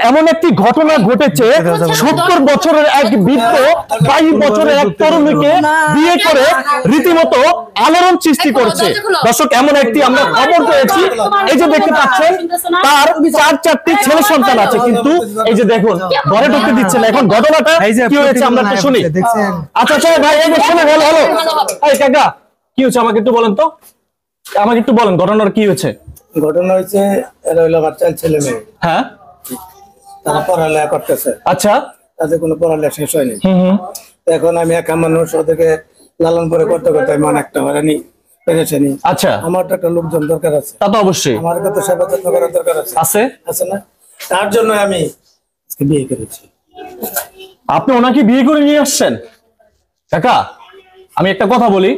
এমন একটি ঘটনা ঘটেছে, 70 বছরের এক বৃদ্ধ 22 বছরের এক তরুণীকে বিয়ে করে রীতিমতো আলোড়ন সৃষ্টি করছে। দর্শক, এমন একটি আমরা খবর পেয়েছি, এই যে দেখতে পাচ্ছেন তার 4টি ছেলে সন্তান আছে, কিন্তু এই যে দেখুন ঘরে ঢুকতে দিচ্ছে না। এখন ঘটনাটা কি হয়েছে আমরা একটু শুনি। আচ্ছা ভাই, এই যে শুনেন। হ্যালো, এই কাকা, কি হচ্ছে আমাকে একটু বলেন তো, আমাকে একটু বলেন ঘটনার কি হয়েছে। ঘটনা হয়েছে এরা হইলো বাচ্চা ছেলে মেয়ে, হ্যাঁ, তারা পড়ালেখা করতেছে। আচ্ছা, তাদের কোনো পড়ালেখা শেষ হয়নি। এখন আমি একা মানুষ, ওদেরকে লালন করে করতে করতে আমি অনেকটা হয়রানি পেরেছেনি। আচ্ছা, আমার তো একটা লোকজন দরকার আছে। তা তো অবশ্যই আমার তো সেবা যত্ন করার দরকার আছে, আছে না? তার জন্য আমি বিয়ে করেছি। আপনি ওনাকে বিয়ে করে নিয়ে আসছেন? কাকা, আমি একটা কথা বলি,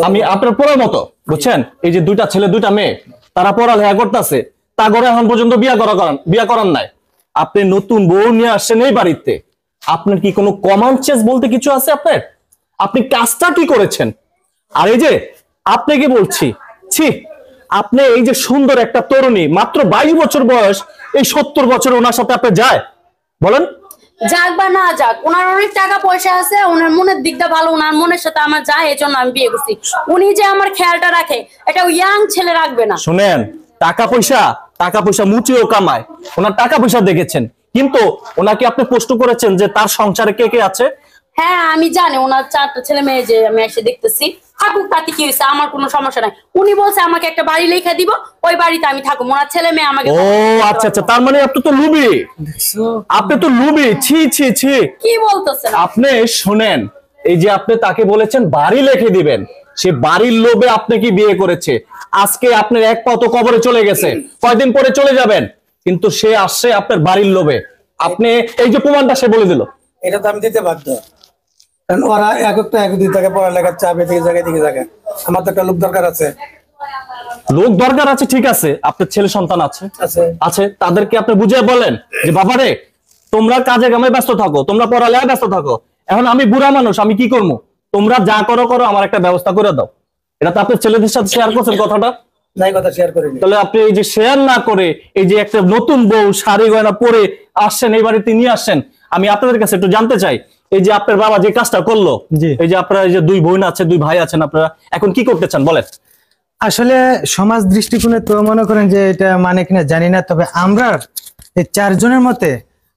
আমি আপনার পড়ার মতো, বুঝছেন, এই যে 2টা ছেলে 2টা মেয়ে, তারা পড়ালেখা করতেছে, তা ঘরে এখন পর্যন্ত বিয়া করান নাই। আপনি নতুন বউ নিয়ে আসছেন এই বাড়িতে, আপনার কি কোনো কমন সেন্স বলতে কিছু আছে আপনার? আপনি কাজটা কি করেছেন? আর এই যে আপনাকে বলছি, ছি, আপনি এই যে সুন্দর একটা তরুণী, মাত্র 22 বছর বয়স, এই 70 বছর ওনার সাথে আপনি যায় বলেন? যাক বা না যাক, ওনার অনেক টাকা পয়সা আছে, ওনার মনের দিকটা ভালো, ওনার মনের সাথে আমার যায়, এই জন্য আমি বিয়ে করছি। উনি যে আমার খেয়ালটা রাখে, এটা ইয়াং ছেলে রাখবে না। শুনেন, টাকা পয়সা মুচিও কামায়, ওনার টাকা পয়সা দেখেছেন, কিন্তু ওনাকে আপনি প্রশ্ন করেছেন যে তার সংসারে কে কে আছে? হ্যাঁ, আমি জানি ওনার 4টা ছেলে মেয়ে, যে আমি এসে দেখতেছি। থাকুক, তাতে কি হয়েছে, আমার কোনো সমস্যা নাই। উনি বলছে আমাকে একটা বাড়ি লিখে দিব, ওই বাড়িতে আমি থাকুম, ওনার ছেলে মেয়ে আমাকে। ও আচ্ছা, তার মানে আপনি তো লুবি, ছি ছি ছি, কি বলতেছেন আপনি? শুনেন, এই যে আপনি তাকে বলেছেন বাড়ি লিখে দিবেন, সে বাড়ির লোভে আপনি কি বিয়ে করেছে। আজকে আপনার এক পা তো কবরে চলে গেছে, কয়দিন পরে চলে যাবেন, কিন্তু সে আসছে আপনার বাড়ির লোভে। আপনি এই যে প্রমাণটা সে বলে দিল, এটা তো আমি দিতে বাধ্য, কারণ ওরা একদিন থেকে পড়ালেখার চাপ এদিকে জায়গায়। আমার তো একটা লোক দরকার আছে। লোক দরকার আছে, ঠিক আছে, আপনার ছেলে সন্তান আছে, তাদেরকে আপনি বুঝিয়ে বলেন যে বাবারে, তোমরা কাজে কামে ব্যস্ত থাকো, তোমরা পড়ালেখায় ব্যস্ত থাকো, এখন আমি বুড়া মানুষ, আমি কি করবো, তোমরা যা করো আমার একটা ব্যবস্থা করে দাও। এটা তো আপনার ছেলেদের সাথে শেয়ার করছেন কথাটা? নাই, কথা শেয়ার করিনি। তাহলে আপনি এই যে শেয়ার না করে, এই যে একটা নতুন বউ শাড়ি গয়না পরে আসছেন, এই বাড়িতে নিয়ে আসছেন, আমি আপনাদের কাছে একটু জানতে চাই, এই যে আপনার বাবা যে কাজটা করলো, এই যে আপনার এই যে 2 বোন আছে, 2 ভাই আছেন, আপনারা এখন কি করতে চান বলেন? আসলে সমাজ দৃষ্টিকোণে তো মনে করেন যে এটা মানে কিনা জানি না, তবে আমরা এই 4 জনের মতে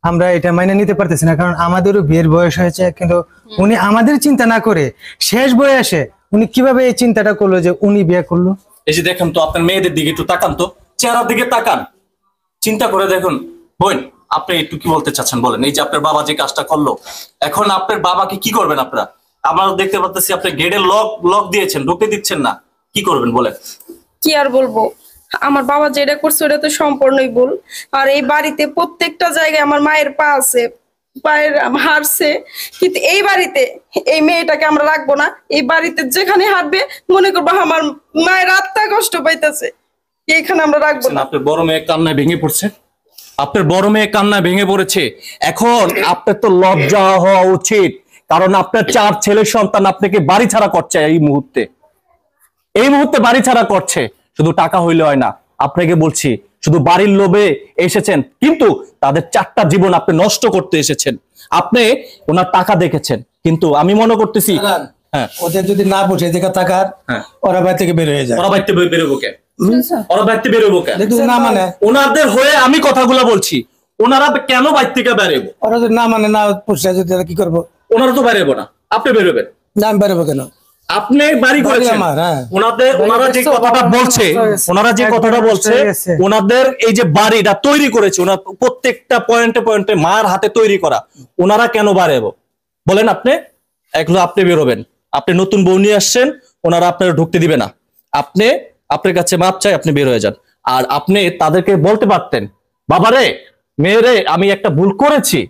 আমরা এটা মাইনে নিতে পারতেছি না, কারণ আমাদেরও বিয়ের বয়স হয়েছে, কিন্তু উনি আমাদের চিন্তা না করে শেষ বয়সে উনি কিভাবে এই চিন্তাটা করলো যে উনি বিয়ে করলো। এই যে দেখেন তো, আপনার মেয়েদের দিকে একটু তাকান তো, চেহারার দিকে তাকান, চিন্তা করে দেখুন। বোন, আপনি একটু কি বলতে চাচ্ছেন বলেন? এই যে আপনার বাবা যে কাজটা করলো, এখন আপনার বাবাকে কি করবেন আপনারা? আমরা দেখতে পাচ্ছি আপনি গেটের লক দিয়েছেন, ঢুকতে দিচ্ছেন না, কি করবেন বলেন? কি আর বলবো, আমার বাবা যেটা করছে ওটা তো সম্পূর্ণই ভুল। আর এই বাড়িতে প্রত্যেকটা জায়গায় আমার মায়ের পা আছে, পায়ের হারছে, কিন্তু এই বাড়িতে এই মেয়েটাকে আমরা রাখবো না। এই বাড়িতে যেখানে হাঁটবে মনে করবো আমার মায়ের আত্মা কষ্ট পাইতেছে, এইখানে আমরা রাখবো না। আপনার বড় মেয়ে কান্নায় ভেঙে পড়ছে, এখন আপনার তো লজ্জা হওয়া উচিত, কারণ আপনার 4 ছেলে সন্তান আপনাকে বাড়ি ছাড়া করছে, এই মুহূর্তে বাড়ি ছাড়া করছে। শুধু টাকা হইলে হয় না, আপনাকে বলছি, শুধু বাড়ির লোভে এসেছেন, কিন্তু তাদের 4টা জীবন আপনি নষ্ট করতে এসেছেন। আপনি ওনার টাকা দেখেছেন, কিন্তু আমি মনে করতেছি ওদের যদি না বসে দেখা টাকার, ওরা বাড়ি থেকে বের হয়ে যায়। ওরা বাড়িতে বেরোবো কে? না মানে ওনাদের হয়ে আমি কথাগুলো বলছি, ওনারা কেন বাড়ি থেকে বেরোবো? ওরা যদি না মানে, না পোষে যদি, কি করবো? ওনারা তো বেরোবো না, আপনি বেরোবেন না। আমি বেরোবো কেন? আপনি বাড়ি করেছেন, ওনারা যে কথাটা বলছে, ওনাদের এই যে বাড়িটা তৈরি করেছে, ওনার প্রত্যেকটা পয়েন্টে মার হাতে তৈরি করা, ওনারা কেন বাড়াবো বলেন? আপনি বেরোবেন, আপনি নতুন বউ নিয়ে আসছেন, ওনারা আপনারা ঢুকতে দিবে না। আপনার কাছে মাপ চাই, আপনি বের হয়ে যান। আর আপনি তাদেরকে বলতে পারতেন, বাবারে, মেয়েরে, আমি একটা ভুল করেছি,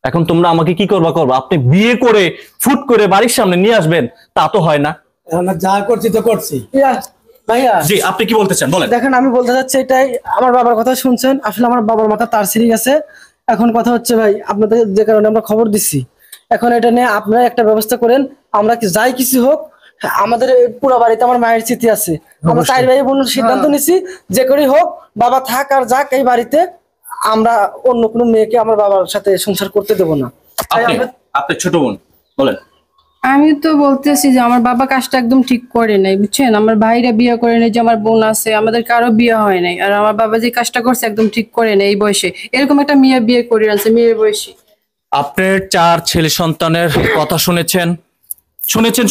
এখন তোমরা আমাকে কি করবা। আপনি বিয়ে করে ফুট করে বাড়ির সামনে নিয়ে আসবেন, তা তো হয় না। যা করছি তো করছি। ভাইয়া, জি, আপনি কি বলতে চান বলেন? দেখেন, আমি বলতে চাচ্ছি এটাই, আমার বাবার কথা শুনছেন, আসলে আমার বাবার মাথা তার ছিঁড়ে গেছে। এখন কথা হচ্ছে ভাই, আপনাদের যে কারণে আমরা খবর দিচ্ছি, এখন এটা নিয়ে আপনারা একটা ব্যবস্থা করেন, আমরা যাই কিছু হোক আমাদের পুরো বাড়িতে আমার মায়ের স্মৃতি আছে। আমরা 4 ভাই বোন সিদ্ধান্ত নিছি যে করেই হোক বাবা থাক আর যাক এই বাড়িতে, আমরা অন্য কোনো মেয়েকে আমার বাবার সাথে সংসার করতে দেব না। আপনি ছোট বোন বলেন। আমি তো বলতেছি যে আমার বাবা কাজটা একদম ঠিক করে নাই, বুঝছেন? আমার ভাইরা বিয়ে করে নাই, যে আমার বোন আছে, আমাদের কারো বিয়ে হয় নাই। আর আমার বাবা যে কাজটা করছে একদম ঠিক করে নাই এই বয়সে। এরকম একটা মেয়ে বিয়ে করে আনছে মেয়ের বয়সে। আপনার 4 ছেলে সন্তানের কথা শুনেছেন,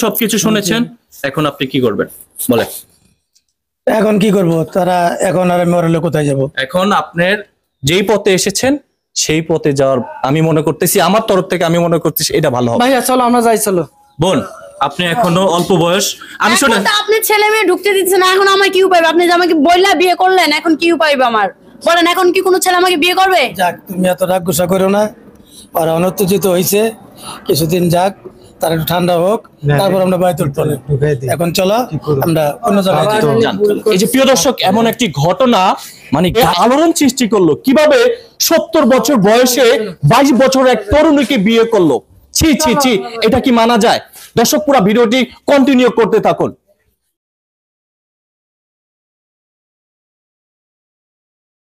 সবকিছু শুনেছেন, এখন আপনি কি করবেন বলেন? এখন কি করব? তারা এখন আর আমি মরলে কোথায় যাব? এখন আপনার যেই পথে এসেছেন সেই পথে যাওয়ার আমি মনে করতেছি, আমার তরফ থেকে আমি মনে করতেছি এটা ভালো হবে। ভাইয়া চলো আমরা যাই, চলো। বোন আপনি এখনো অল্প বয়স, আমি এখন শুনেন তো আপনি ছেলে মেয়ে ঢুকতে দিচ্ছেন না, এখন আমার কি উপায়? আপনি যে আমাকে বললা বিয়ে করলেন, এখন কি উপায় আমার বলেন? এখন কি কোনো ছেলে আমাকে বিয়ে করবে? যাক, তুমি এত রাগ গুসা করো না, আর অনুত্তেজিত হয়েছে, কিছুদিন যাক, তার একটু ঠান্ডা হোক, তারপর আমরা বাইতুল চলে। এখন চলো আমরা অন্য জায়গায় যান। এই যে প্রিয় দর্শক, এমন একটি ঘটনা মানে আলোড়ন সৃষ্টি করলো, কিভাবে 70 বছর বয়সে 22 বছর এক তরুণীকে বিয়ে করলো। ছি ছি ছি, এটা কি মানা যায়? দর্শক পুরো ভিডিওটি কন্টিনিউ করতে থাকুন।